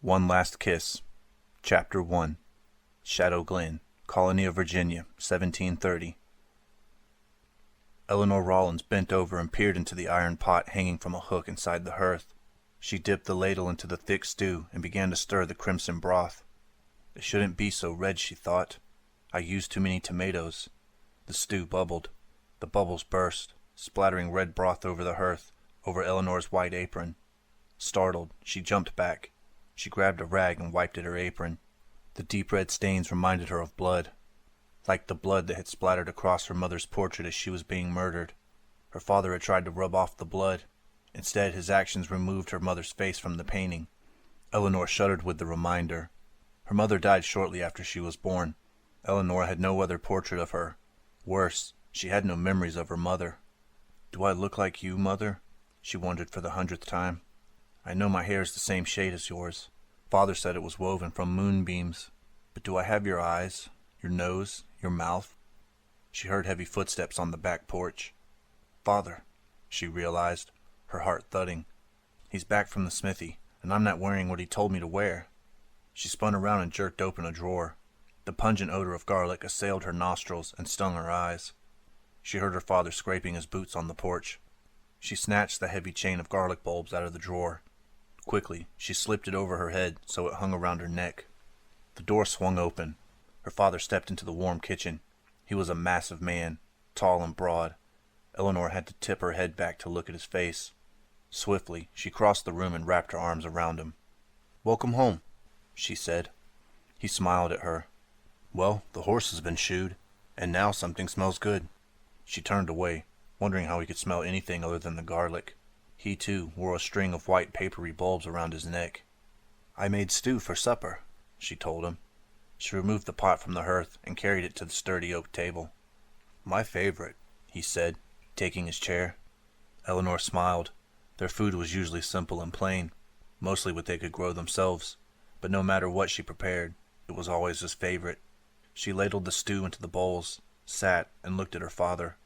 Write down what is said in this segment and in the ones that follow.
One Last Kiss, Chapter 1, Shadow Glen, Colony of Virginia, 1730. Eleanor Rollins bent over and peered into the iron pot hanging from a hook inside the hearth. She dipped the ladle into the thick stew and began to stir the crimson broth. It shouldn't be so red, she thought. I used too many tomatoes. The stew bubbled. The bubbles burst, splattering red broth over the hearth, over Eleanor's white apron. Startled, she jumped back. She grabbed a rag and wiped at her apron. The deep red stains reminded her of blood, like the blood that had splattered across her mother's portrait as she was being murdered. Her father had tried to rub off the blood. Instead, his actions removed her mother's face from the painting. Eleanor shuddered with the reminder. Her mother died shortly after she was born. Eleanor had no other portrait of her. Worse, she had no memories of her mother. "Do I look like you, Mother?" she wondered for the 100th time. "I know my hair is the same shade as yours. Father said it was woven from moonbeams. But do I have your eyes, your nose, your mouth?" She heard heavy footsteps on the back porch. "Father," she realized, her heart thudding. "He's back from the smithy, and I'm not wearing what he told me to wear." She spun around and jerked open a drawer. The pungent odor of garlic assailed her nostrils and stung her eyes. She heard her father scraping his boots on the porch. She snatched the heavy chain of garlic bulbs out of the drawer. Quickly, she slipped it over her head so it hung around her neck. The door swung open. Her father stepped into the warm kitchen. He was a massive man, tall and broad. Eleanor had to tip her head back to look at his face. Swiftly, she crossed the room and wrapped her arms around him. "Welcome home," she said. He smiled at her. "Well, the horse has been shoed, and now something smells good." She turned away, wondering how he could smell anything other than the garlic. He, too, wore a string of white papery bulbs around his neck. "I made stew for supper," she told him. She removed the pot from the hearth and carried it to the sturdy oak table. "My favorite," he said, taking his chair. Eleanor smiled. Their food was usually simple and plain, mostly what they could grow themselves, but no matter what she prepared, it was always his favorite. She ladled the stew into the bowls, sat, and looked at her father.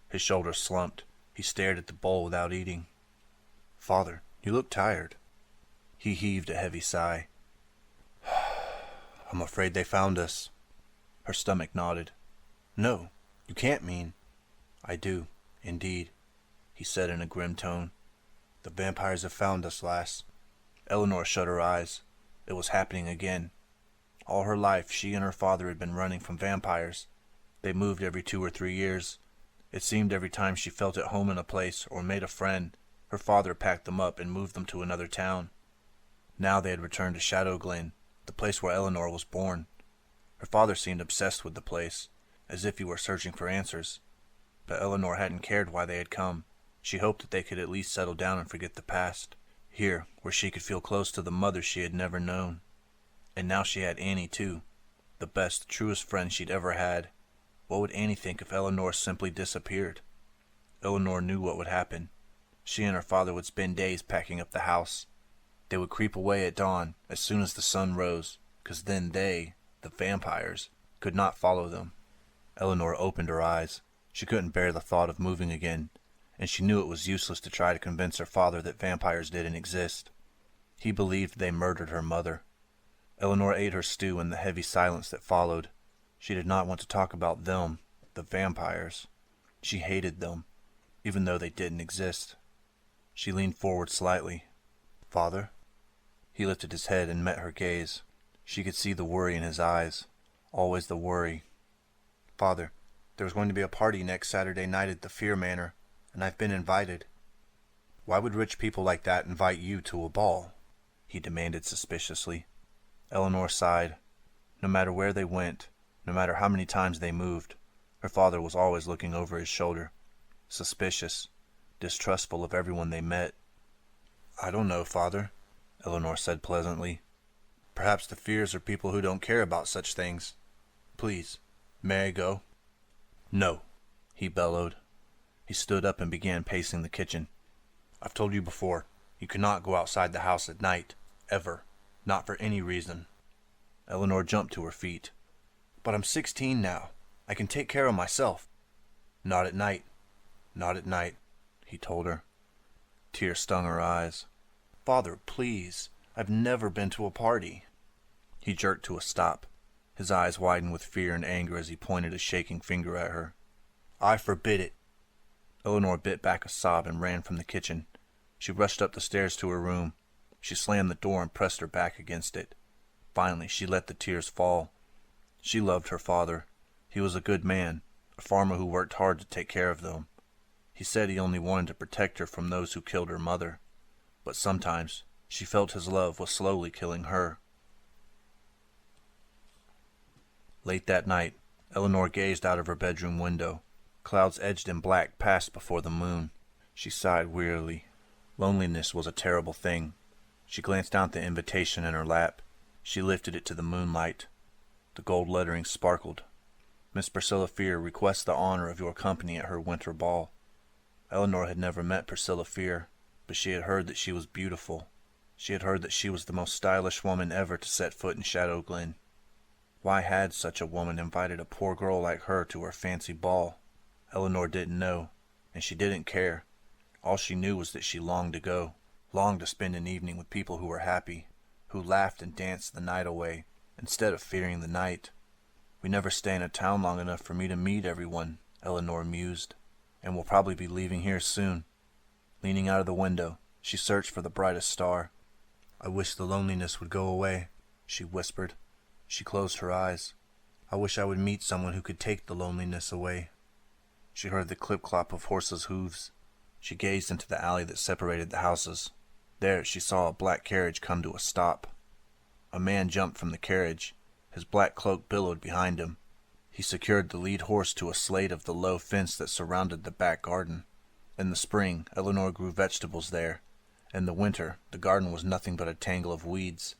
His shoulders slumped. He stared at the bowl without eating. "Father, you look tired." He heaved a heavy sigh. "I'm afraid they found us." Her stomach nodded. "No, you can't mean—" "I do, indeed," he said in a grim tone. "The vampires have found us, lass." Eleanor shut her eyes. It was happening again. All her life she and her father had been running from vampires. They moved every 2 or 3 years. It seemed every time she felt at home in a place or made a friend, her father packed them up and moved them to another town. Now they had returned to Shadow Glen, the place where Eleanor was born. Her father seemed obsessed with the place, as if he were searching for answers. But Eleanor hadn't cared why they had come. She hoped that they could at least settle down and forget the past, here where she could feel close to the mother she had never known. And now she had Annie too, the best, truest friend she'd ever had. What would Annie think if Eleanor simply disappeared? Eleanor knew what would happen. She and her father would spend days packing up the house. They would creep away at dawn as soon as the sun rose, because then they, the vampires, could not follow them. Eleanor opened her eyes. She couldn't bear the thought of moving again, and she knew it was useless to try to convince her father that vampires didn't exist. He believed they murdered her mother. Eleanor ate her stew in the heavy silence that followed. She did not want to talk about them, the vampires. She hated them, even though they didn't exist. She leaned forward slightly. "Father?" He lifted his head and met her gaze. She could see the worry in his eyes. Always the worry. "Father, there's going to be a party next Saturday night at the Fear Manor, and I've been invited." "Why would rich people like that invite you to a ball?" he demanded suspiciously. Eleanor sighed. No matter where they went, no matter how many times they moved, her father was always looking over his shoulder, suspicious, distrustful of everyone they met. "I don't know, Father," Eleanor said pleasantly. "Perhaps the Fears are people who don't care about such things. Please, may I go?" "No," he bellowed. He stood up and began pacing the kitchen. "I've told you before, you cannot go outside the house at night, ever. Not for any reason." Eleanor jumped to her feet. "But I'm 16 now. I can take care of myself." "Not at night. Not at night," he told her. Tears stung her eyes. "Father, please. I've never been to a party." He jerked to a stop. His eyes widened with fear and anger as he pointed a shaking finger at her. "I forbid it." Eleanor bit back a sob and ran from the kitchen. She rushed up the stairs to her room. She slammed the door and pressed her back against it. Finally, she let the tears fall. She loved her father. He was a good man, a farmer who worked hard to take care of them. He said he only wanted to protect her from those who killed her mother. But sometimes she felt his love was slowly killing her. Late that night, Eleanor gazed out of her bedroom window. Clouds edged in black passed before the moon. She sighed wearily. Loneliness was a terrible thing. She glanced down at the invitation in her lap. She lifted it to the moonlight. The gold lettering sparkled. "Miss Priscilla Fear requests the honor of your company at her winter ball." Eleanor had never met Priscilla Fear, but she had heard that she was beautiful. She had heard that she was the most stylish woman ever to set foot in Shadow Glen. Why had such a woman invited a poor girl like her to her fancy ball? Eleanor didn't know, and she didn't care. All she knew was that she longed to go, longed to spend an evening with people who were happy, who laughed and danced the night away, instead of fearing the night. "We never stay in a town long enough for me to meet everyone," Eleanor mused, "and we'll probably be leaving here soon." Leaning out of the window, she searched for the brightest star. "I wish the loneliness would go away," she whispered. She closed her eyes. "I wish I would meet someone who could take the loneliness away." She heard the clip-clop of horses' hooves. She gazed into the alley that separated the houses. There she saw a black carriage come to a stop. A man jumped from the carriage. His black cloak billowed behind him. He secured the lead horse to a slate of the low fence that surrounded the back garden. In the spring, Eleanor grew vegetables there. In the winter, the garden was nothing but a tangle of weeds.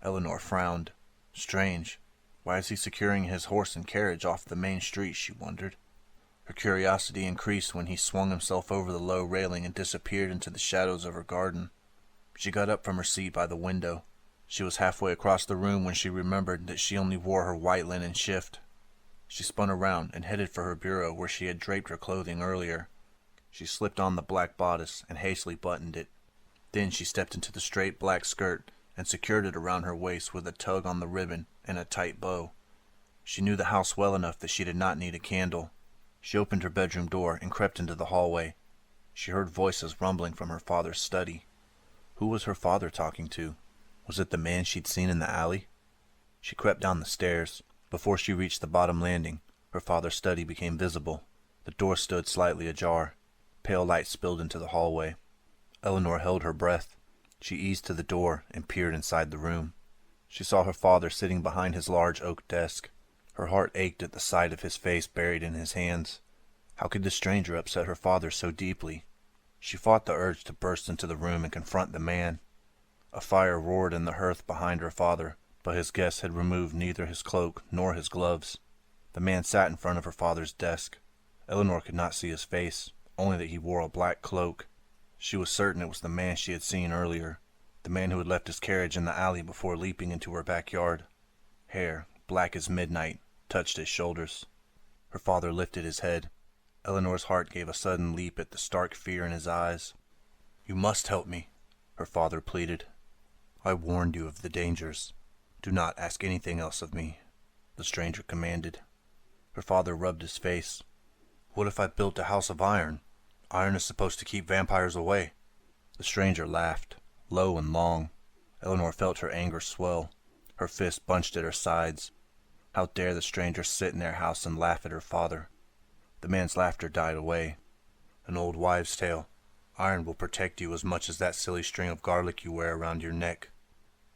Eleanor frowned. Strange. Why is he securing his horse and carriage off the main street, she wondered. Her curiosity increased when he swung himself over the low railing and disappeared into the shadows of her garden. She got up from her seat by the window. She was halfway across the room when she remembered that she only wore her white linen shift. She spun around and headed for her bureau where she had draped her clothing earlier. She slipped on the black bodice and hastily buttoned it. Then she stepped into the straight black skirt and secured it around her waist with a tug on the ribbon and a tight bow. She knew the house well enough that she did not need a candle. She opened her bedroom door and crept into the hallway. She heard voices rumbling from her father's study. Who was her father talking to? Was it the man she'd seen in the alley? She crept down the stairs. Before she reached the bottom landing, her father's study became visible. The door stood slightly ajar. Pale light spilled into the hallway. Eleanor held her breath. She eased to the door and peered inside the room. She saw her father sitting behind his large oak desk. Her heart ached at the sight of his face buried in his hands. How could the stranger upset her father so deeply? She fought the urge to burst into the room and confront the man. A fire roared in the hearth behind her father, but his guest had removed neither his cloak nor his gloves. The man sat in front of her father's desk. Eleanor could not see his face, only that he wore a black cloak. She was certain it was the man she had seen earlier, the man who had left his carriage in the alley before leaping into her backyard. Hair, black as midnight, touched his shoulders. Her father lifted his head. Eleanor's heart gave a sudden leap at the stark fear in his eyes. "You must help me," her father pleaded. "I warned you of the dangers. Do not ask anything else of me," the stranger commanded. Her father rubbed his face. "What if I built a house of iron? Iron is supposed to keep vampires away." The stranger laughed, low and long. Eleanor felt her anger swell. Her fists bunched at her sides. How dare the stranger sit in their house and laugh at her father? The man's laughter died away. "An old wives' tale. Iron will protect you as much as that silly string of garlic you wear around your neck."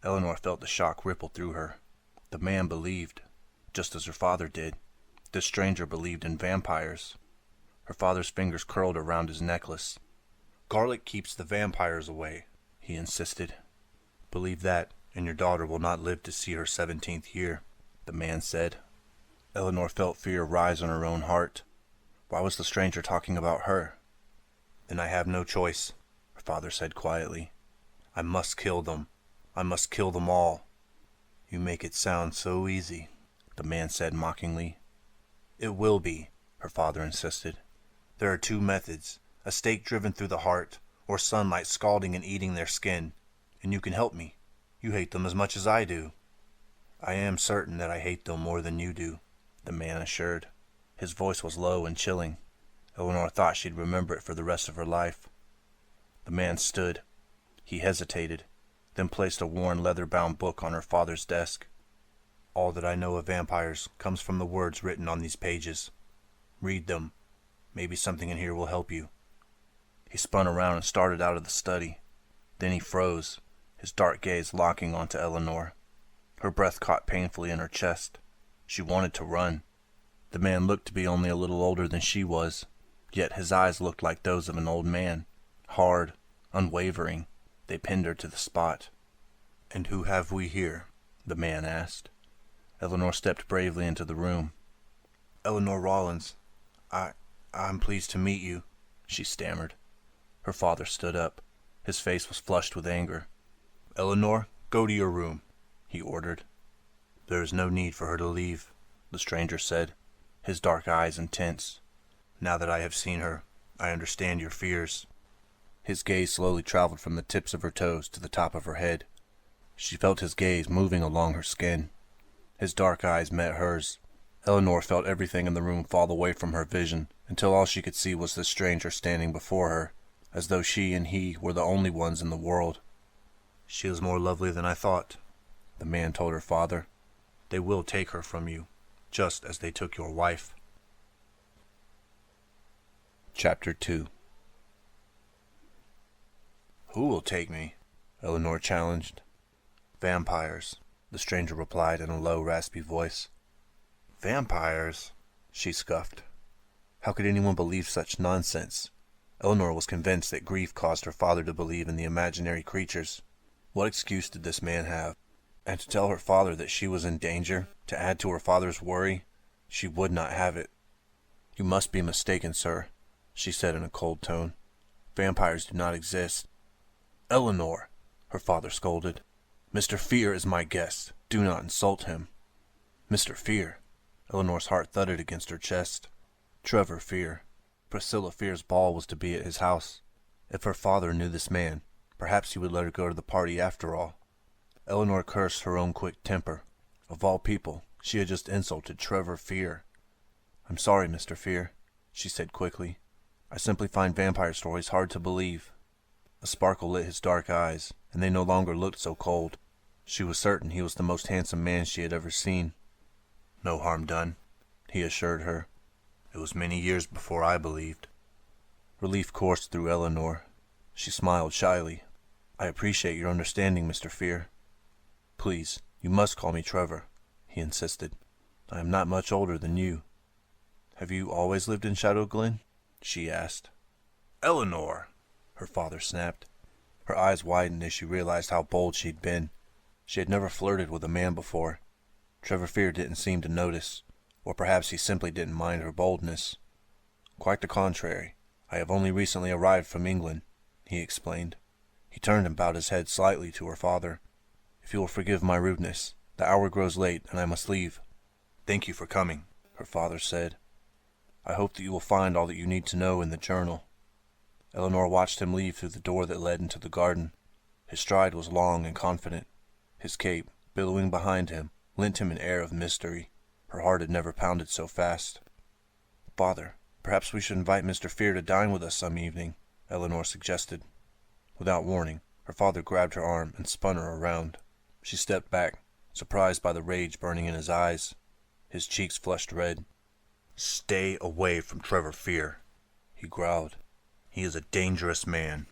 Eleanor felt the shock ripple through her. The man believed, just as her father did. This stranger believed in vampires. Her father's fingers curled around his necklace. "Garlic keeps the vampires away," he insisted. "Believe that, and your daughter will not live to see her 17th year, the man said. Eleanor felt fear rise in her own heart. Why was the stranger talking about her? "Then I have no choice," her father said quietly. "I must kill them. I must kill them all." "You make it sound so easy," the man said mockingly. "It will be," her father insisted. "There are two methods, a stake driven through the heart, or sunlight scalding and eating their skin, and you can help me. You hate them as much as I do." "I am certain that I hate them more than you do," the man assured. His voice was low and chilling. Eleanor thought she'd remember it for the rest of her life. The man stood. He hesitated, then placed a worn leather-bound book on her father's desk. "All that I know of vampires comes from the words written on these pages. Read them. Maybe something in here will help you." He spun around and started out of the study. Then he froze, his dark gaze locking onto Eleanor. Her breath caught painfully in her chest. She wanted to run. The man looked to be only a little older than she was, yet his eyes looked like those of an old man, hard, unwavering. They pinned her to the spot. "And who have we here?" the man asked. Eleanor stepped bravely into the room. "Eleanor Rollins. I'm pleased to meet you," she stammered. Her father stood up. His face was flushed with anger. "Eleanor, go to your room," he ordered. "There is no need for her to leave," the stranger said, his dark eyes intense. "Now that I have seen her, I understand your fears." His gaze slowly traveled from the tips of her toes to the top of her head. She felt his gaze moving along her skin. His dark eyes met hers. Eleanor felt everything in the room fall away from her vision, until all she could see was this stranger standing before her, as though she and he were the only ones in the world. "She is more lovely than I thought," the man told her father. "They will take her from you, just as they took your wife." Chapter 2. "Who will take me?" Eleanor challenged. "Vampires," the stranger replied in a low, raspy voice. "Vampires?" she scoffed. How could anyone believe such nonsense? Eleanor was convinced that grief caused her father to believe in the imaginary creatures. What excuse did this man have? And to tell her father that she was in danger, to add to her father's worry? She would not have it. "You must be mistaken, sir," she said in a cold tone. "Vampires do not exist." "Eleanor," her father scolded. "Mr. Fear is my guest. Do not insult him." Mr. Fear. Eleanor's heart thudded against her chest. Trevor Fear. Priscilla Fear's ball was to be at his house. If her father knew this man, perhaps he would let her go to the party after all. Eleanor cursed her own quick temper. Of all people, she had just insulted Trevor Fear. "I'm sorry, Mr. Fear," she said quickly. "I simply find vampire stories hard to believe." A sparkle lit his dark eyes, and they no longer looked so cold. She was certain he was the most handsome man she had ever seen. "No harm done," he assured her. "It was many years before I believed." Relief coursed through Eleanor. She smiled shyly. "I appreciate your understanding, Mr. Fear." "Please, you must call me Trevor," he insisted. "I am not much older than you." "Have you always lived in Shadow Glen?" she asked. "Eleanor!" her father snapped. Her eyes widened as she realized how bold she'd been. She had never flirted with a man before. Trevor Fear didn't seem to notice, or perhaps he simply didn't mind her boldness. "Quite the contrary. I have only recently arrived from England," he explained. He turned and bowed his head slightly to her father. "If you will forgive my rudeness, the hour grows late and I must leave." "Thank you for coming," her father said. "I hope that you will find all that you need to know in the journal." Eleanor watched him leave through the door that led into the garden. His stride was long and confident. His cape, billowing behind him, lent him an air of mystery. Her heart had never pounded so fast. "Father, perhaps we should invite Mr. Fear to dine with us some evening," Eleanor suggested. Without warning, her father grabbed her arm and spun her around. She stepped back, surprised by the rage burning in his eyes. His cheeks flushed red. "Stay away from Trevor Fear," he growled. "He is a dangerous man."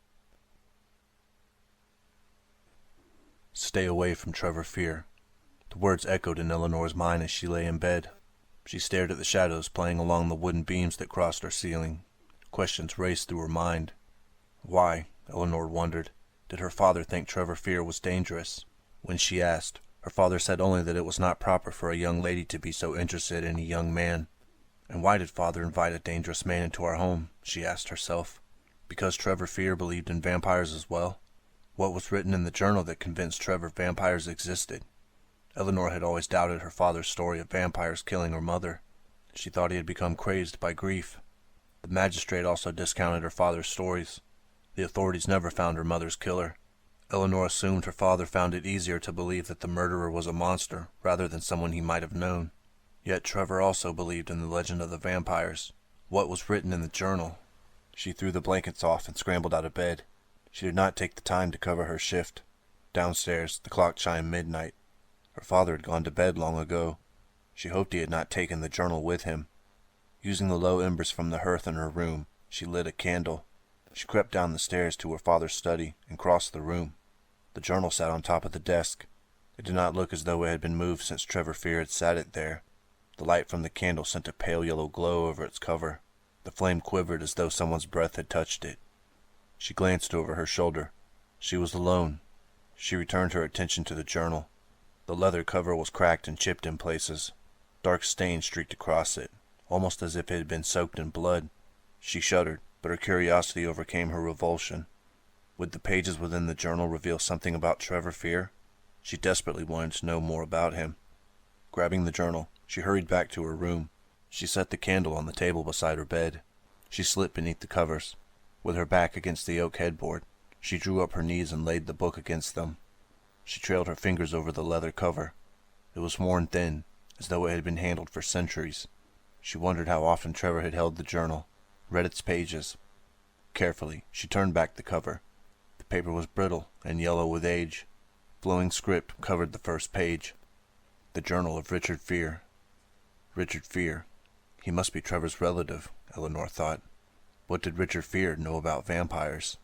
Stay away from Trevor Fear. The words echoed in Eleanor's mind as she lay in bed. She stared at the shadows playing along the wooden beams that crossed her ceiling. Questions raced through her mind. Why, Eleanor wondered, did her father think Trevor Fear was dangerous? When she asked, her father said only that it was not proper for a young lady to be so interested in a young man. And why did father invite a dangerous man into our home, she asked herself. Because Trevor Fear believed in vampires as well? What was written in the journal that convinced Trevor vampires existed? Eleanor had always doubted her father's story of vampires killing her mother. She thought he had become crazed by grief. The magistrate also discounted her father's stories. The authorities never found her mother's killer. Eleanor assumed her father found it easier to believe that the murderer was a monster rather than someone he might have known. Yet Trevor also believed in the legend of the vampires. What was written in the journal? She threw the blankets off and scrambled out of bed. She did not take the time to cover her shift. Downstairs, the clock chimed midnight. Her father had gone to bed long ago. She hoped he had not taken the journal with him. Using the low embers from the hearth in her room, she lit a candle. She crept down the stairs to her father's study and crossed the room. The journal sat on top of the desk. It did not look as though it had been moved since Trevor Fear had sat it there. The light from the candle sent a pale yellow glow over its cover. The flame quivered as though someone's breath had touched it. She glanced over her shoulder. She was alone. She returned her attention to the journal. The leather cover was cracked and chipped in places. Dark stains streaked across it, almost as if it had been soaked in blood. She shuddered, but her curiosity overcame her revulsion. Would the pages within the journal reveal something about Trevor Fear? She desperately wanted to know more about him. Grabbing the journal, she hurried back to her room. She set the candle on the table beside her bed. She slipped beneath the covers. With her back against the oak headboard, she drew up her knees and laid the book against them. She trailed her fingers over the leather cover. It was worn thin, as though it had been handled for centuries. She wondered how often Trevor had held the journal, read its pages. Carefully, she turned back the cover. The paper was brittle and yellow with age. Flowing script covered the first page. The journal of Richard Fear. Richard Fear. He must be Trevor's relative, Eleanor thought. What did Richard Fear know about vampires?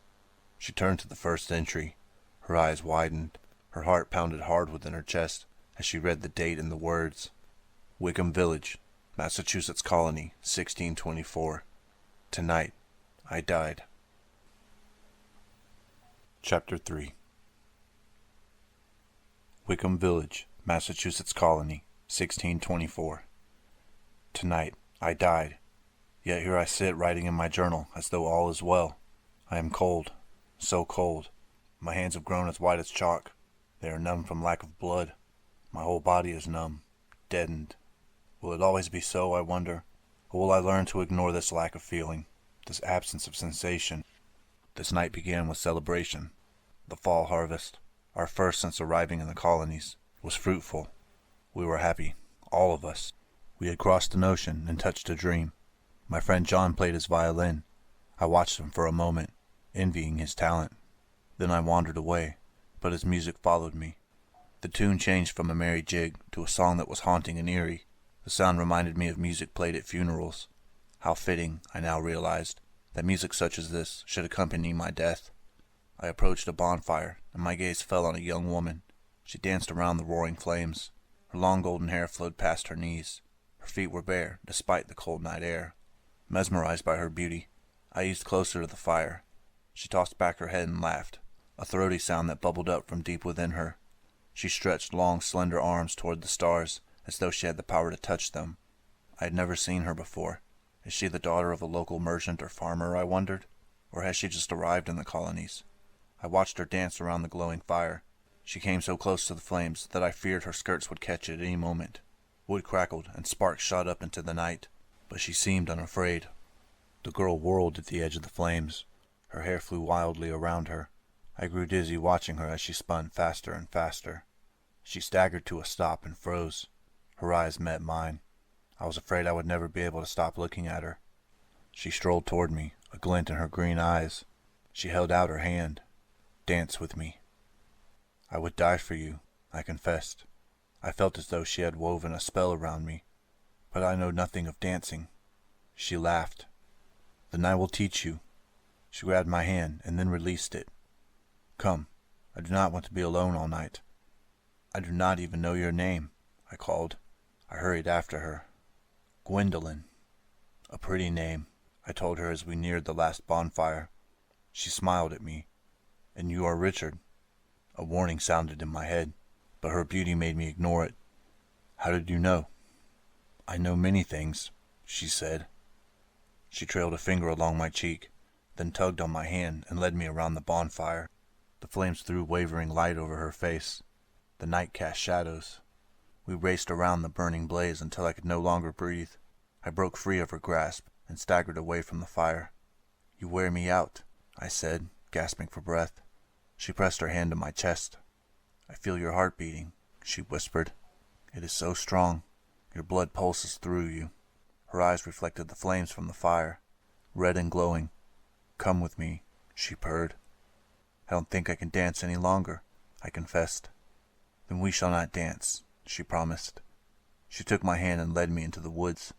She turned to the first entry. Her eyes widened. Her heart pounded hard within her chest as she read the date and the words. Wickham Village, Massachusetts Colony, 1624. Tonight, I died. Chapter 3. Wickham Village, Massachusetts Colony, 1624. Tonight, I died. Yet here I sit writing in my journal as though all is well. I am cold, so cold. My hands have grown as white as chalk. They are numb from lack of blood. My whole body is numb, deadened. Will it always be so, I wonder? Or will I learn to ignore this lack of feeling, this absence of sensation? This night began with celebration. The fall harvest, our first since arriving in the colonies, was fruitful. We were happy, all of us. We had crossed an ocean and touched a dream. My friend John played his violin. I watched him for a moment, envying his talent. Then I wandered away, but his music followed me. The tune changed from a merry jig to a song that was haunting and eerie. The sound reminded me of music played at funerals. How fitting, I now realized, that music such as this should accompany my death. I approached a bonfire, and my gaze fell on a young woman. She danced around the roaring flames. Her long golden hair flowed past her knees. Her feet were bare, despite the cold night air. Mesmerized by her beauty, I eased closer to the fire. She tossed back her head and laughed, a throaty sound that bubbled up from deep within her. She stretched long, slender arms toward the stars, as though she had the power to touch them. I had never seen her before. Is she the daughter of a local merchant or farmer, I wondered? Or has she just arrived in the colonies? I watched her dance around the glowing fire. She came so close to the flames that I feared her skirts would catch at any moment. Wood crackled and sparks shot up into the night, but she seemed unafraid. The girl whirled at the edge of the flames. Her hair flew wildly around her. I grew dizzy watching her as she spun faster and faster. She staggered to a stop and froze. Her eyes met mine. I was afraid I would never be able to stop looking at her. She strolled toward me, a glint in her green eyes. She held out her hand. Dance with me. I would die for you, I confessed. I felt as though she had woven a spell around me. But I know nothing of dancing. She laughed. Then I will teach you. She grabbed my hand and then released it. Come, I do not want to be alone all night. I do not even know your name, I called. I hurried after her. Gwendolyn. A pretty name, I told her as we neared the last bonfire. She smiled at me. And you are Richard. A warning sounded in my head, but her beauty made me ignore it. How did you know? I know many things, she said. She trailed a finger along my cheek, then tugged on my hand and led me around the bonfire. The flames threw wavering light over her face. The night cast shadows. We raced around the burning blaze until I could no longer breathe. I broke free of her grasp and staggered away from the fire. You wear me out, I said, gasping for breath. She pressed her hand to my chest. "I feel your heart beating," she whispered. "It is so strong. Your blood pulses through you." Her eyes reflected the flames from the fire, red and glowing. "Come with me," she purred. "I don't think I can dance any longer," I confessed. "Then we shall not dance," she promised. She took my hand and led me into the woods.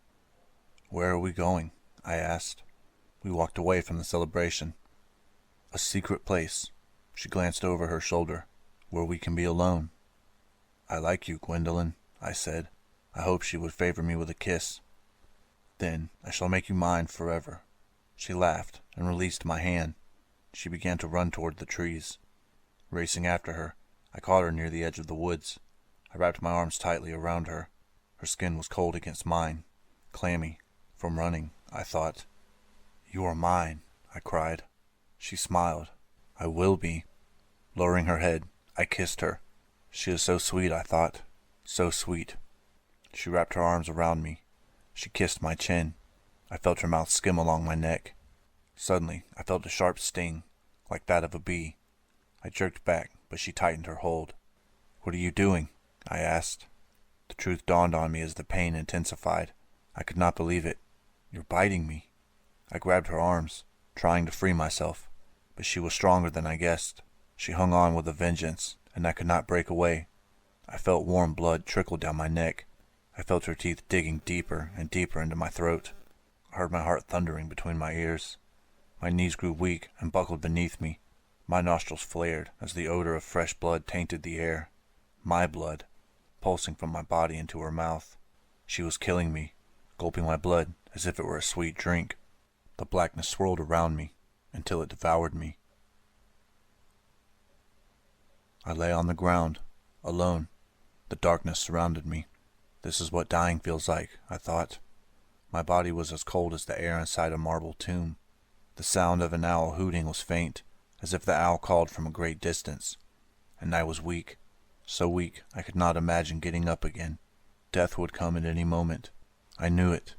"Where are we going?" I asked. We walked away from the celebration. "A secret place," she glanced over her shoulder, "where we can be alone." "I like you, Gwendolyn," I said. I hoped she would favor me with a kiss. "Then I shall make you mine forever." She laughed and released my hand. She began to run toward the trees. Racing after her, I caught her near the edge of the woods. I wrapped my arms tightly around her. Her skin was cold against mine, clammy from running, I thought. "You are mine," I cried. She smiled. "I will be." Lowering her head, I kissed her. She is so sweet, I thought. So sweet. She wrapped her arms around me. She kissed my chin. I felt her mouth skim along my neck. Suddenly, I felt a sharp sting, like that of a bee. I jerked back, but she tightened her hold. "What are you doing?" I asked. The truth dawned on me as the pain intensified. I could not believe it. "You're biting me." I grabbed her arms, trying to free myself, but she was stronger than I guessed. She hung on with a vengeance, and I could not break away. I felt warm blood trickle down my neck. I felt her teeth digging deeper and deeper into my throat. I heard my heart thundering between my ears. My knees grew weak and buckled beneath me. My nostrils flared as the odor of fresh blood tainted the air. My blood, pulsing from my body into her mouth. She was killing me, gulping my blood as if it were a sweet drink. The blackness swirled around me until it devoured me. I lay on the ground, alone. The darkness surrounded me. This is what dying feels like, I thought. My body was as cold as the air inside a marble tomb. The sound of an owl hooting was faint, as if the owl called from a great distance. And I was weak, so weak I could not imagine getting up again. Death would come at any moment. I knew it.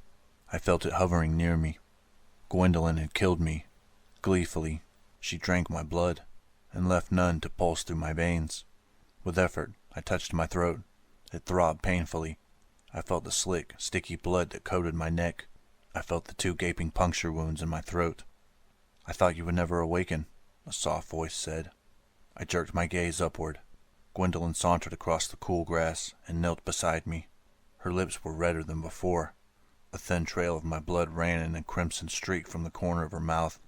I felt it hovering near me. Gwendolyn had killed me. Gleefully, she drank my blood, and left none to pulse through my veins. With effort, I touched my throat. It throbbed painfully. I felt the slick, sticky blood that coated my neck. I felt the 2 gaping puncture wounds in my throat. "I thought you would never awaken," a soft voice said. I jerked my gaze upward. Gwendolyn sauntered across the cool grass and knelt beside me. Her lips were redder than before. A thin trail of my blood ran in a crimson streak from the corner of her mouth.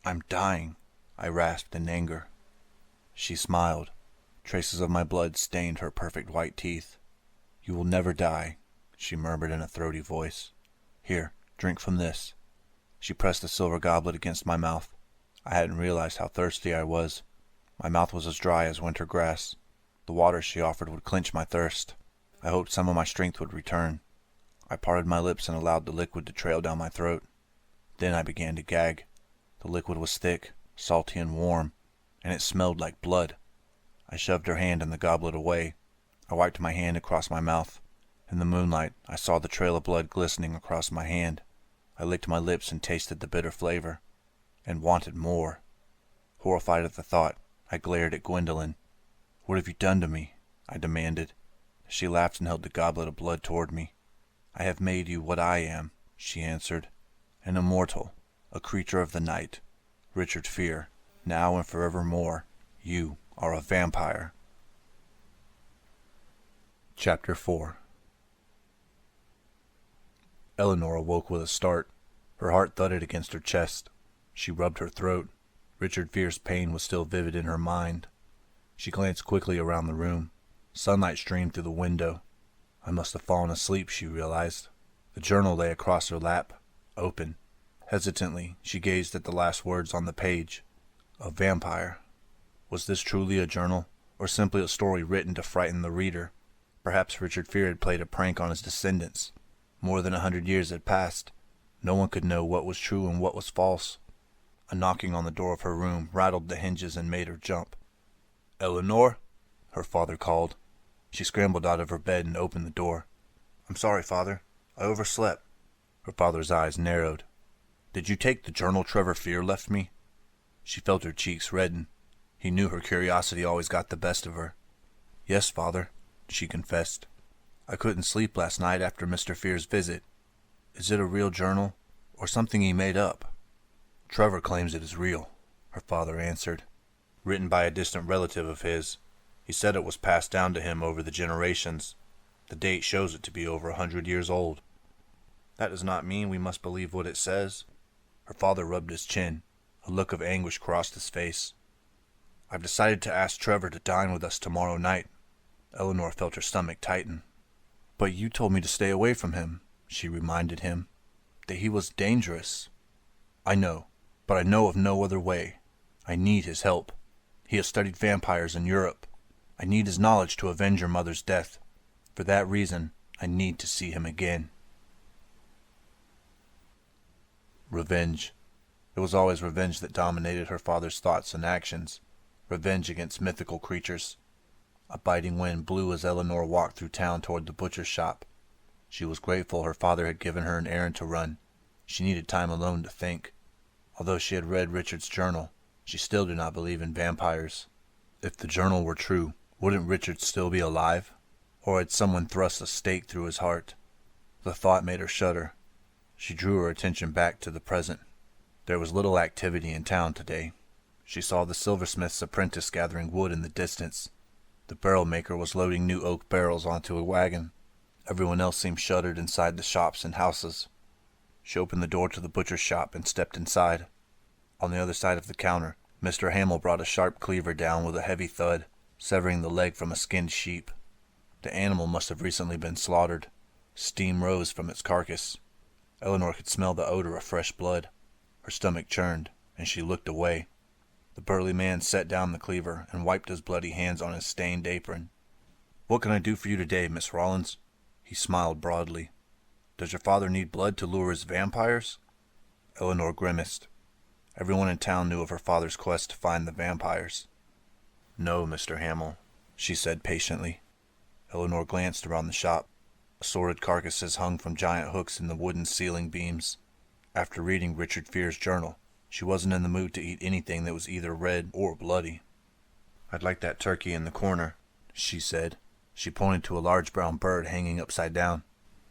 "I'm dying," I rasped in anger. She smiled. Traces of my blood stained her perfect white teeth. "You will never die," she murmured in a throaty voice. "Here, drink from this." She pressed the silver goblet against my mouth. I hadn't realized how thirsty I was. My mouth was as dry as winter grass. The water she offered would quench my thirst. I hoped some of my strength would return. I parted my lips and allowed the liquid to trail down my throat. Then I began to gag. The liquid was thick, salty and warm, and it smelled like blood. I shoved her hand and the goblet away. I wiped my hand across my mouth. In the moonlight, I saw the trail of blood glistening across my hand. I licked my lips and tasted the bitter flavor, and wanted more. Horrified at the thought, I glared at Gwendolyn. "What have you done to me?" I demanded. She laughed and held the goblet of blood toward me. "I have made you what I am," she answered. "An immortal, a creature of the night. Richard Fear, now and forevermore, you are a vampire." Chapter 4. Eleanor awoke with a start. Her heart thudded against her chest. She rubbed her throat. Richard Fear's pain was still vivid in her mind. She glanced quickly around the room. Sunlight streamed through the window. I must have fallen asleep, she realized. The journal lay across her lap, open. Hesitantly, she gazed at the last words on the page. A vampire. Was this truly a journal, or simply a story written to frighten the reader? Perhaps Richard Fear had played a prank on his descendants. More than 100 years had passed. No one could know what was true and what was false. A knocking on the door of her room rattled the hinges and made her jump. "Eleanor?" her father called. She scrambled out of her bed and opened the door. "I'm sorry, Father. I overslept." Her father's eyes narrowed. "Did you take the journal Trevor Fear left me?" She felt her cheeks redden. He knew her curiosity always got the best of her. "Yes, Father," she confessed. "I couldn't sleep last night after Mr. Fear's visit. Is it a real journal, or something he made up?" "Trevor claims it is real," her father answered. "Written by a distant relative of his. He said it was passed down to him over the generations. The date shows it to be over 100 years old." "That does not mean we must believe what it says." Her father rubbed his chin. A look of anguish crossed his face. "I've decided to ask Trevor to dine with us tomorrow night." Eleanor felt her stomach tighten. "But you told me to stay away from him," she reminded him. "That he was dangerous." "I know, but I know of no other way. I need his help. He has studied vampires in Europe. I need his knowledge to avenge your mother's death. For that reason, I need to see him again." Revenge. It was always revenge that dominated her father's thoughts and actions. Revenge against mythical creatures. A biting wind blew as Eleanor walked through town toward the butcher's shop. She was grateful her father had given her an errand to run. She needed time alone to think. Although she had read Richard's journal, she still did not believe in vampires. If the journal were true, wouldn't Richard still be alive? Or had someone thrust a stake through his heart? The thought made her shudder. She drew her attention back to the present. There was little activity in town today. She saw the silversmith's apprentice gathering wood in the distance. The barrel maker was loading new oak barrels onto a wagon. Everyone else seemed shuttered inside the shops and houses. She opened the door to the butcher's shop and stepped inside. On the other side of the counter, Mr. Hamill brought a sharp cleaver down with a heavy thud, severing the leg from a skinned sheep. The animal must have recently been slaughtered. Steam rose from its carcass. Eleanor could smell the odor of fresh blood. Her stomach churned, and she looked away. The burly man set down the cleaver and wiped his bloody hands on his stained apron. "What can I do for you today, Miss Rollins?" He smiled broadly. "Does your father need blood to lure his vampires?" Eleanor grimaced. Everyone in town knew of her father's quest to find the vampires. "No, Mr. Hamill," she said patiently. Eleanor glanced around the shop. Assorted carcasses hung from giant hooks in the wooden ceiling beams. After reading Richard Fear's journal, she wasn't in the mood to eat anything that was either red or bloody. "I'd like that turkey in the corner," she said. She pointed to a large brown bird hanging upside down.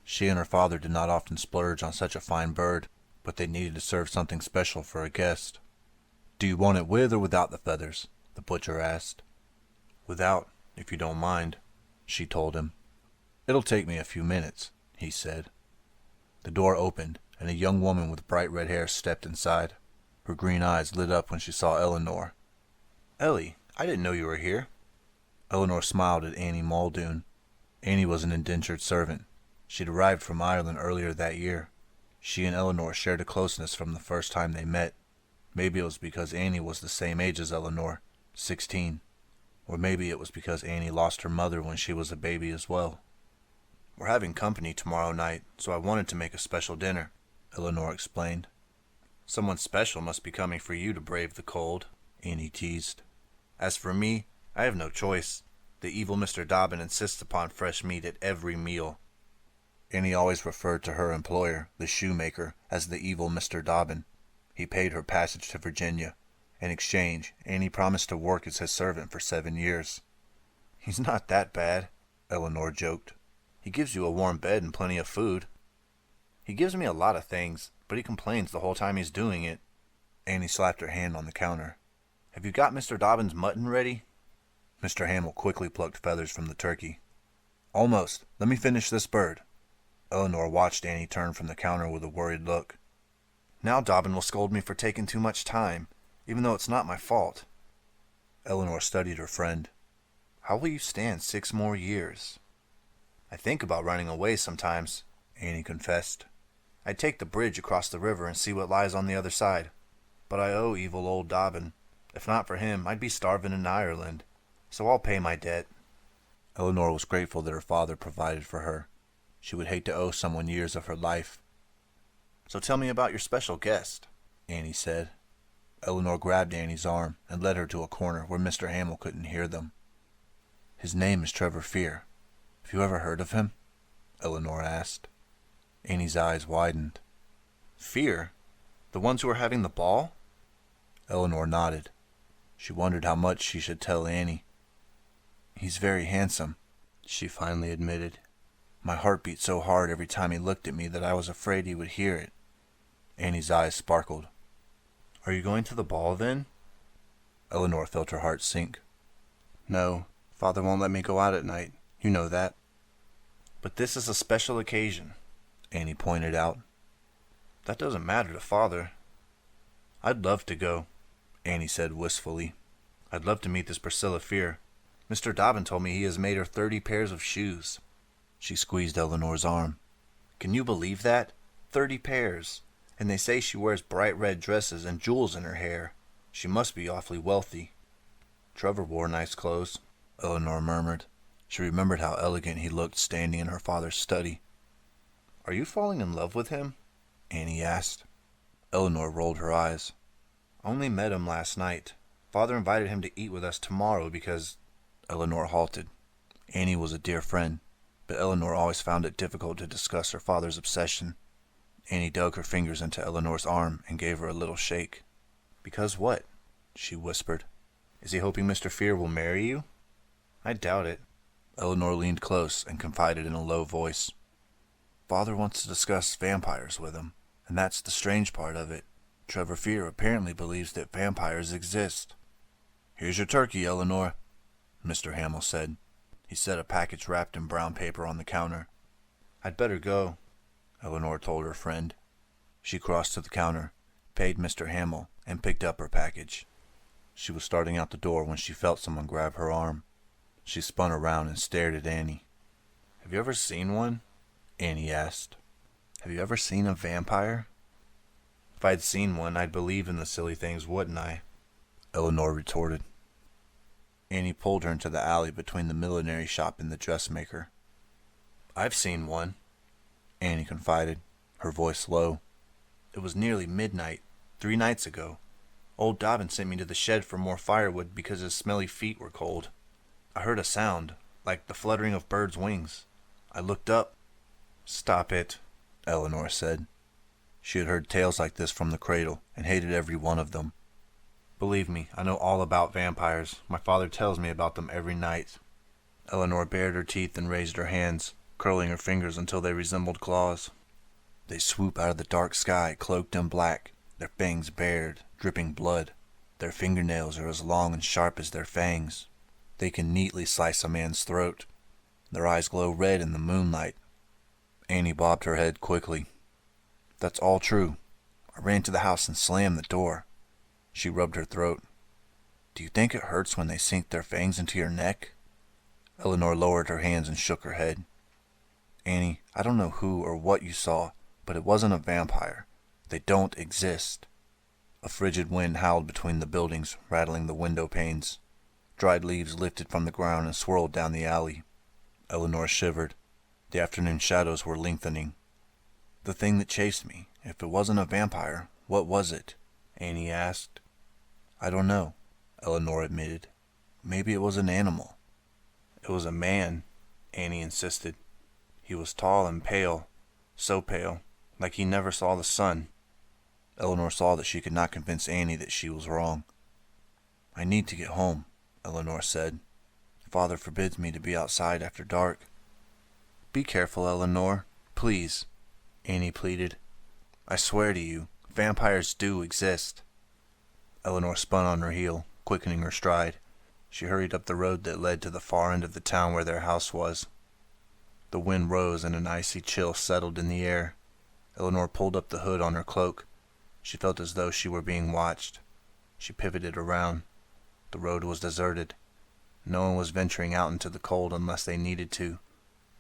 She and her father did not often splurge on such a fine bird, but they needed to serve something special for a guest. "Do you want it with or without the feathers?" the butcher asked. "Without, if you don't mind," she told him. "It'll take me a few minutes," he said. The door opened, and a young woman with bright red hair stepped inside. Her green eyes lit up when she saw Eleanor. "Ellie, I didn't know you were here." Eleanor smiled at Annie Muldoon. Annie was an indentured servant. She'd arrived from Ireland earlier that year. She and Eleanor shared a closeness from the first time they met. Maybe it was because Annie was the same age as Eleanor, 16. Or maybe it was because Annie lost her mother when she was a baby as well. "We're having company tomorrow night, so I wanted to make a special dinner," Eleanor explained. "Someone special must be coming for you to brave the cold," Annie teased. "As for me, I have no choice. The evil Mr. Dobbin insists upon fresh meat at every meal." Annie always referred to her employer, the shoemaker, as the evil Mr. Dobbin. He paid her passage to Virginia. In exchange, Annie promised to work as his servant for 7 years. "He's not that bad," Eleanor joked. "He gives you a warm bed and plenty of food." "He gives me a lot of things, but he complains the whole time he's doing it." Annie slapped her hand on the counter. "Have you got Mr. Dobbin's mutton ready?" Mr. Hamill quickly plucked feathers from the turkey. "Almost. Let me finish this bird." Eleanor watched Annie turn from the counter with a worried look. "Now Dobbin will scold me for taking too much time, even though it's not my fault." Eleanor studied her friend. "How will you stand 6 more years?" "I think about running away sometimes," Annie confessed. "I'd take the bridge across the river and see what lies on the other side. But I owe evil old Dobbin. If not for him, I'd be starving in Ireland. So I'll pay my debt." Eleanor was grateful that her father provided for her. She would hate to owe someone years of her life. "So tell me about your special guest," Annie said. Eleanor grabbed Annie's arm and led her to a corner where Mr. Hamill couldn't hear them. "His name is Trevor Fear. Have you ever heard of him?" Eleanor asked. Annie's eyes widened. "Fear? The ones who are having the ball?" Eleanor nodded. She wondered how much she should tell Annie. "He's very handsome," she finally admitted. "My heart beat so hard every time he looked at me that I was afraid he would hear it." Annie's eyes sparkled. "Are you going to the ball, then?" Eleanor felt her heart sink. "No, Father won't let me go out at night. You know that." "But this is a special occasion," Annie pointed out. "That doesn't matter to Father." "I'd love to go," Annie said wistfully. "I'd love to meet this Priscilla Fear. Mr. Dobbin told me he has made her 30 pairs of shoes." She squeezed Eleanor's arm. "Can you believe that? 30 pairs. And they say she wears bright red dresses and jewels in her hair. She must be awfully wealthy." "Trevor wore nice clothes," Eleanor murmured. She remembered how elegant he looked standing in her father's study. "Are you falling in love with him?" Annie asked. Eleanor rolled her eyes. "I only met him last night. Father invited him to eat with us tomorrow because—" Eleanor halted. Annie was a dear friend, but Eleanor always found it difficult to discuss her father's obsession. Annie dug her fingers into Eleanor's arm and gave her a little shake. "Because what?" she whispered. "Is he hoping Mr. Fear will marry you?" "I doubt it." Eleanor leaned close and confided in a low voice. "Father wants to discuss vampires with him, and that's the strange part of it. Trevor Fear apparently believes that vampires exist." "Here's your turkey, Eleanor," Mr. Hamill said. He set a package wrapped in brown paper on the counter. "I'd better go," Eleanor told her friend. She crossed to the counter, paid Mr. Hamill, and picked up her package. She was starting out the door when she felt someone grab her arm. She spun around and stared at Annie. "Have you ever seen one?" Annie asked. "Have you ever seen a vampire?" "If I'd seen one, I'd believe in the silly things, wouldn't I?" Eleanor retorted. Annie pulled her into the alley between the millinery shop and the dressmaker. "I've seen one," Annie confided, her voice low. "It was nearly midnight, 3 nights ago. Old Dobbin sent me to the shed for more firewood because his smelly feet were cold. I heard a sound, like the fluttering of birds' wings. I looked up—" "Stop it," Eleanor said. She had heard tales like this from the cradle and hated every one of them. "Believe me, I know all about vampires. My father tells me about them every night." Eleanor bared her teeth and raised her hands, curling her fingers until they resembled claws. "They swoop out of the dark sky, cloaked in black, their fangs bared, dripping blood. Their fingernails are as long and sharp as their fangs. They can neatly slice a man's throat. Their eyes glow red in the moonlight." Annie bobbed her head quickly. "That's all true. I ran to the house and slammed the door." She rubbed her throat. "Do you think it hurts when they sink their fangs into your neck?" Eleanor lowered her hands and shook her head. "Annie, I don't know who or what you saw, but it wasn't a vampire. They don't exist." A frigid wind howled between the buildings, rattling the window panes. Dried leaves lifted from the ground and swirled down the alley. Eleanor shivered. The afternoon shadows were lengthening. "The thing that chased me, if it wasn't a vampire, what was it?" Annie asked. "I don't know," Eleanor admitted. "Maybe it was an animal." "It was a man," Annie insisted. "He was tall and pale, so pale, like he never saw the sun." Eleanor saw that she could not convince Annie that she was wrong. "I need to get home," Eleanor said. "Father forbids me to be outside after dark." "Be careful, Eleanor, please," Annie pleaded. "I swear to you, vampires do exist." Eleanor spun on her heel, quickening her stride. She hurried up the road that led to the far end of the town where their house was. The wind rose and an icy chill settled in the air. Eleanor pulled up the hood on her cloak. She felt as though she were being watched. She pivoted around. The road was deserted. No one was venturing out into the cold unless they needed to.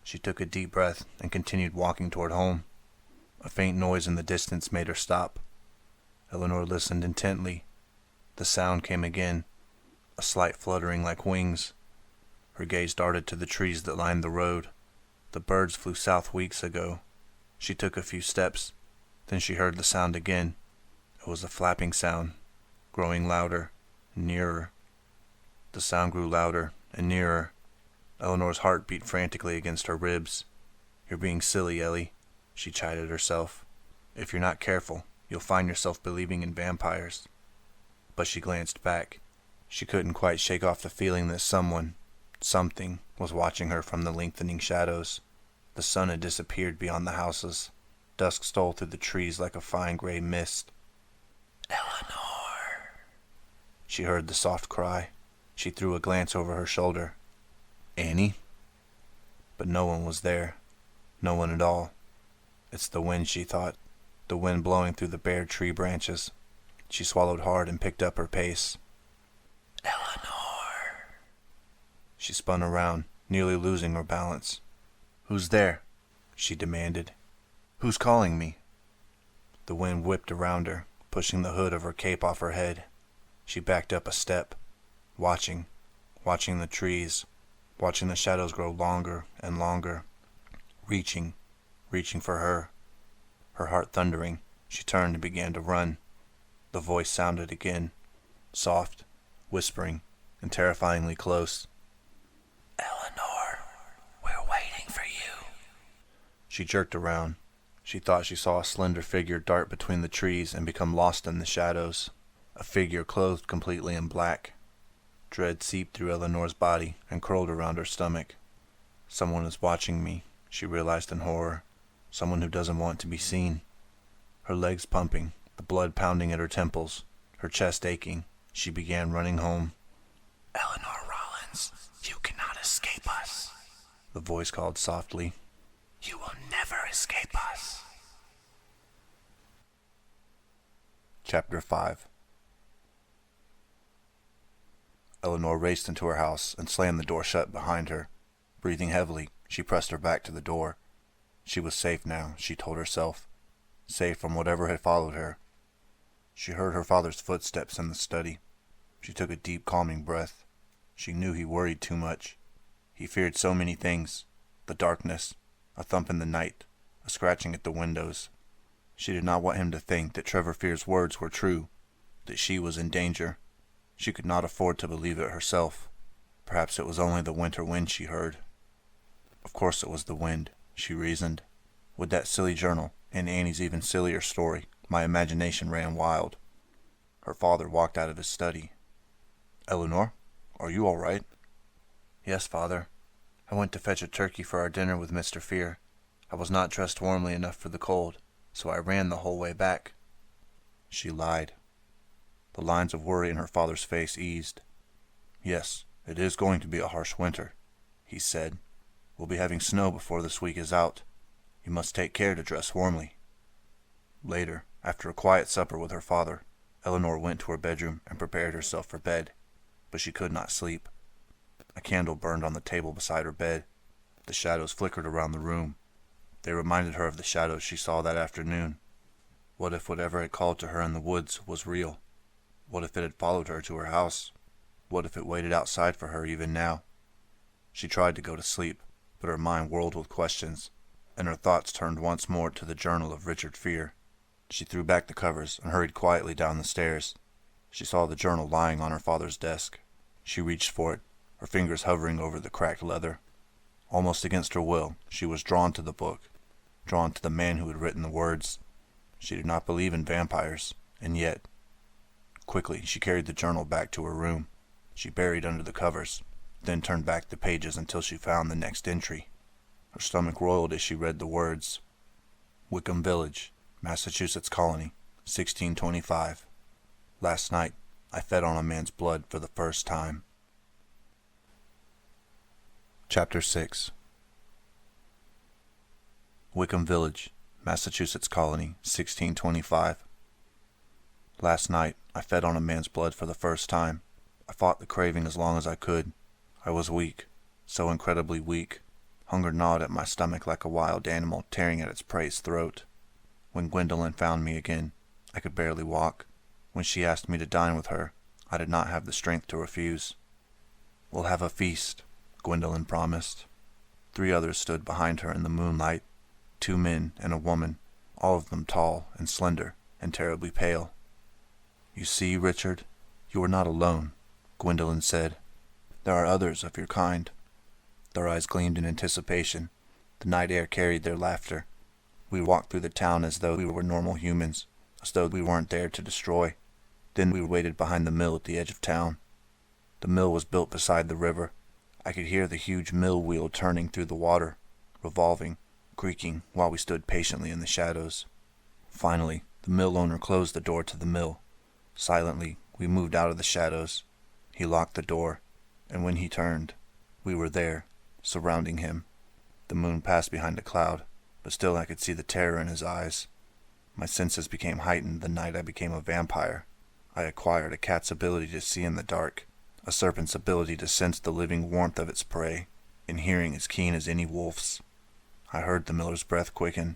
She took a deep breath and continued walking toward home. A faint noise in the distance made her stop. Eleanor listened intently. The sound came again, a slight fluttering like wings. Her gaze darted to the trees that lined the road. The birds flew south weeks ago. She took a few steps. Then she heard the sound again. It was a flapping sound, growing louder, nearer. The sound grew louder and nearer. Eleanor's heart beat frantically against her ribs. "You're being silly, Ellie," she chided herself. "If you're not careful, you'll find yourself believing in vampires." But she glanced back. She couldn't quite shake off the feeling that something, was watching her from the lengthening shadows. The sun had disappeared beyond the houses. Dusk stole through the trees like a fine gray mist. "Eleanor!" She heard the soft cry. She threw a glance over her shoulder. "Annie?" But no one was there. No one at all. It's the wind, she thought. The wind blowing through the bare tree branches. She swallowed hard and picked up her pace. "Eleanor!" She spun around, nearly losing her balance. "Who's there?" she demanded. "Who's calling me?" The wind whipped around her, pushing the hood of her cape off her head. She backed up a step, watching the trees, watching the shadows grow longer and longer, reaching for her. Her heart thundering, she turned and began to run. The voice sounded again, soft, whispering, and terrifyingly close. "Eleanor, we're waiting for you." She jerked around. She thought she saw a slender figure dart between the trees and become lost in the shadows. A figure clothed completely in black. Dread seeped through Eleanor's body and curled around her stomach. Someone is watching me, she realized in horror. Someone who doesn't want to be seen. Her legs pumping, the blood pounding at her temples, her chest aching, she began running home. "Eleanor Rollins, you cannot escape us," the voice called softly. "You will never escape us." Chapter 5. Eleanor raced into her house and slammed the door shut behind her. Breathing heavily, she pressed her back to the door. She was safe now, she told herself. Safe from whatever had followed her. She heard her father's footsteps in the study. She took a deep, calming breath. She knew he worried too much. He feared so many things. The darkness, a thump in the night, a scratching at the windows. She did not want him to think that Trevor Fear's words were true, that she was in danger. She could not afford to believe it herself. Perhaps it was only the winter wind she heard. Of course it was the wind, she reasoned. With that silly journal, and Annie's even sillier story, my imagination ran wild. Her father walked out of his study. "Eleanor, are you all right?" "Yes, Father. I went to fetch a turkey for our dinner with Mr. Fear. I was not dressed warmly enough for the cold, so I ran the whole way back." She lied. The lines of worry in her father's face eased. "Yes, it is going to be a harsh winter," he said. "We'll be having snow before this week is out. You must take care to dress warmly." Later, after a quiet supper with her father, Eleanor went to her bedroom and prepared herself for bed, but she could not sleep. A candle burned on the table beside her bed. The shadows flickered around the room. They reminded her of the shadows she saw that afternoon. What if whatever had called to her in the woods was real? What if it had followed her to her house? What if it waited outside for her even now? She tried to go to sleep, but her mind whirled with questions, and her thoughts turned once more to the journal of Richard Fear. She threw back the covers and hurried quietly down the stairs. She saw the journal lying on her father's desk. She reached for it, her fingers hovering over the cracked leather. Almost against her will, she was drawn to the book, drawn to the man who had written the words. She did not believe in vampires, and yet... Quickly, she carried the journal back to her room. She buried under the covers, then turned back the pages until she found the next entry. Her stomach roiled as she read the words. Wickham Village, Massachusetts Colony, 1625. Last night, I fed on a man's blood for the first time. Chapter 6. Wickham Village, Massachusetts Colony, 1625. Last night, I fed on a man's blood for the first time. I fought the craving as long as I could. I was weak, so incredibly weak. Hunger gnawed at my stomach like a wild animal tearing at its prey's throat. When Gwendolyn found me again, I could barely walk. When she asked me to dine with her, I did not have the strength to refuse. "We'll have a feast," Gwendolyn promised. 3 others stood behind her in the moonlight, 2 men and a woman, all of them tall and slender and terribly pale. "You see, Richard, you are not alone," Gwendolyn said. "There are others of your kind." Their eyes gleamed in anticipation. The night air carried their laughter. We walked through the town as though we were normal humans, as though we weren't there to destroy. Then we waited behind the mill at the edge of town. The mill was built beside the river. I could hear the huge mill wheel turning through the water, revolving, creaking, while we stood patiently in the shadows. Finally, the mill owner closed the door to the mill. Silently, we moved out of the shadows. He locked the door, and when he turned, we were there, surrounding him. The moon passed behind a cloud, but still I could see the terror in his eyes. My senses became heightened the night I became a vampire. I acquired a cat's ability to see in the dark, a serpent's ability to sense the living warmth of its prey, and hearing as keen as any wolf's. I heard the miller's breath quicken.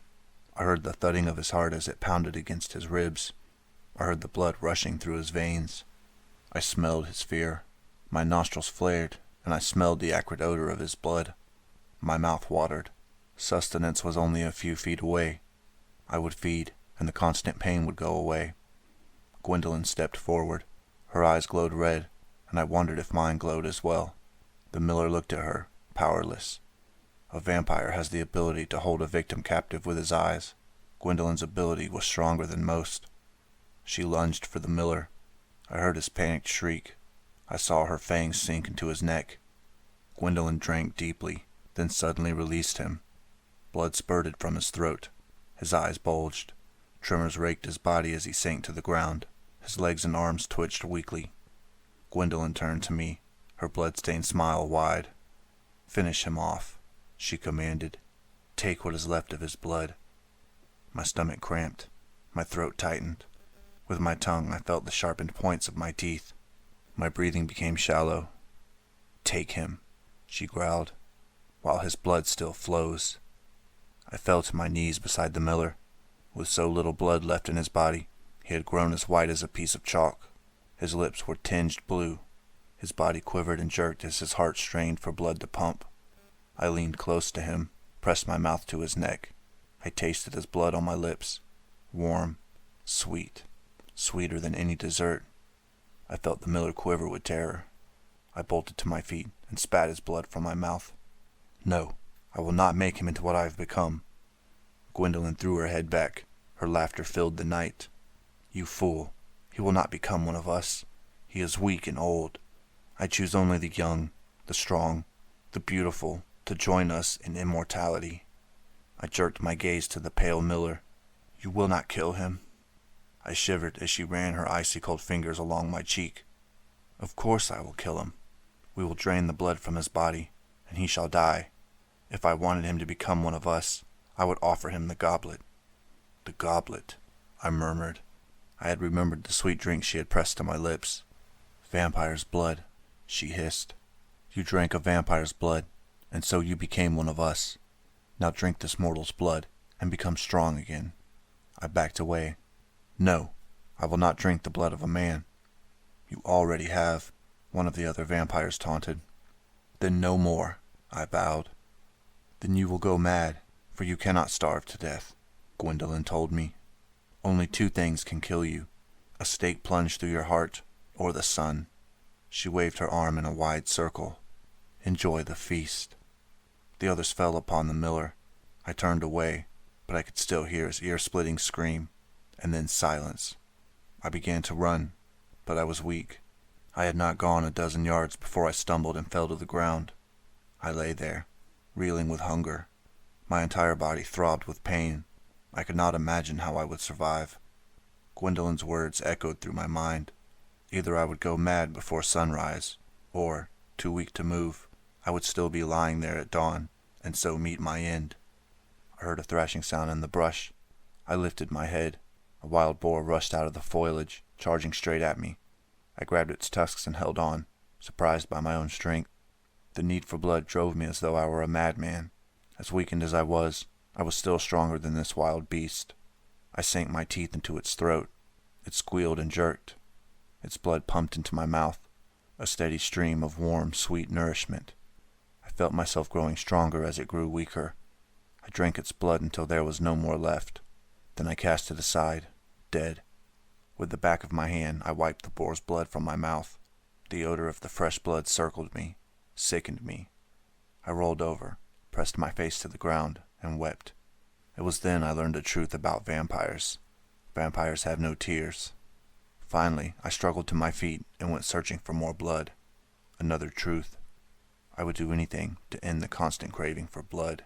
I heard the thudding of his heart as it pounded against his ribs. I heard the blood rushing through his veins. I smelled his fear. My nostrils flared, and I smelled the acrid odor of his blood. My mouth watered. Sustenance was only a few feet away. I would feed, and the constant pain would go away. Gwendolyn stepped forward. Her eyes glowed red, and I wondered if mine glowed as well. The miller looked at her, powerless. A vampire has the ability to hold a victim captive with his eyes. Gwendolyn's ability was stronger than most. She lunged for the miller. I heard his panicked shriek. I saw her fangs sink into his neck. Gwendolyn drank deeply, then suddenly released him. Blood spurted from his throat. His eyes bulged. Tremors raked his body as he sank to the ground. His legs and arms twitched weakly. Gwendolyn turned to me, her blood-stained smile wide. "Finish him off," she commanded. "Take what is left of his blood." My stomach cramped. My throat tightened. With my tongue I felt the sharpened points of my teeth. My breathing became shallow. "Take him," she growled, "while his blood still flows." I fell to my knees beside the miller. With so little blood left in his body, he had grown as white as a piece of chalk. His lips were tinged blue. His body quivered and jerked as his heart strained for blood to pump. I leaned close to him, pressed my mouth to his neck. I tasted his blood on my lips. Warm, sweet, sweeter than any dessert. I felt the miller quiver with terror. I bolted to my feet and spat his blood from my mouth. "No, I will not make him into what I have become." Gwendolyn threw her head back. Her laughter filled the night. "You fool. He will not become one of us. He is weak and old. I choose only the young, the strong, the beautiful, to join us in immortality." I jerked my gaze to the pale miller. "You will not kill him?" I shivered as she ran her icy-cold fingers along my cheek. "Of course I will kill him. We will drain the blood from his body, and he shall die. If I wanted him to become one of us, I would offer him the goblet." "The goblet," I murmured. I had remembered the sweet drink she had pressed to my lips. "Vampire's blood," she hissed. "You drank a vampire's blood, and so you became one of us. Now drink this mortal's blood, and become strong again." I backed away. "No, I will not drink the blood of a man." "You already have," one of the other vampires taunted. "Then no more," I bowed. "Then you will go mad, for you cannot starve to death," Gwendolyn told me. "Only two things can kill you, a stake plunged through your heart, or the sun." She waved her arm in a wide circle. "Enjoy the feast." The others fell upon the miller. I turned away, but I could still hear his ear-splitting scream, and then silence. I began to run, but I was weak. I had not gone a dozen yards before I stumbled and fell to the ground. I lay there, reeling with hunger. My entire body throbbed with pain. I could not imagine how I would survive. Gwendolyn's words echoed through my mind. Either I would go mad before sunrise, or, too weak to move, I would still be lying there at dawn, and so meet my end. I heard a thrashing sound in the brush. I lifted my head. A wild boar rushed out of the foliage, charging straight at me. I grabbed its tusks and held on, surprised by my own strength. The need for blood drove me as though I were a madman. As weakened as I was still stronger than this wild beast. I sank my teeth into its throat. It squealed and jerked. Its blood pumped into my mouth, a steady stream of warm, sweet nourishment. I felt myself growing stronger as it grew weaker. I drank its blood until there was no more left. Then I cast it aside, dead. With the back of my hand, I wiped the boar's blood from my mouth. The odor of the fresh blood circled me, sickened me. I rolled over, pressed my face to the ground, and wept. It was then I learned the truth about vampires. Vampires have no tears. Finally, I struggled to my feet and went searching for more blood. another truth. I would do anything to end the constant craving for blood.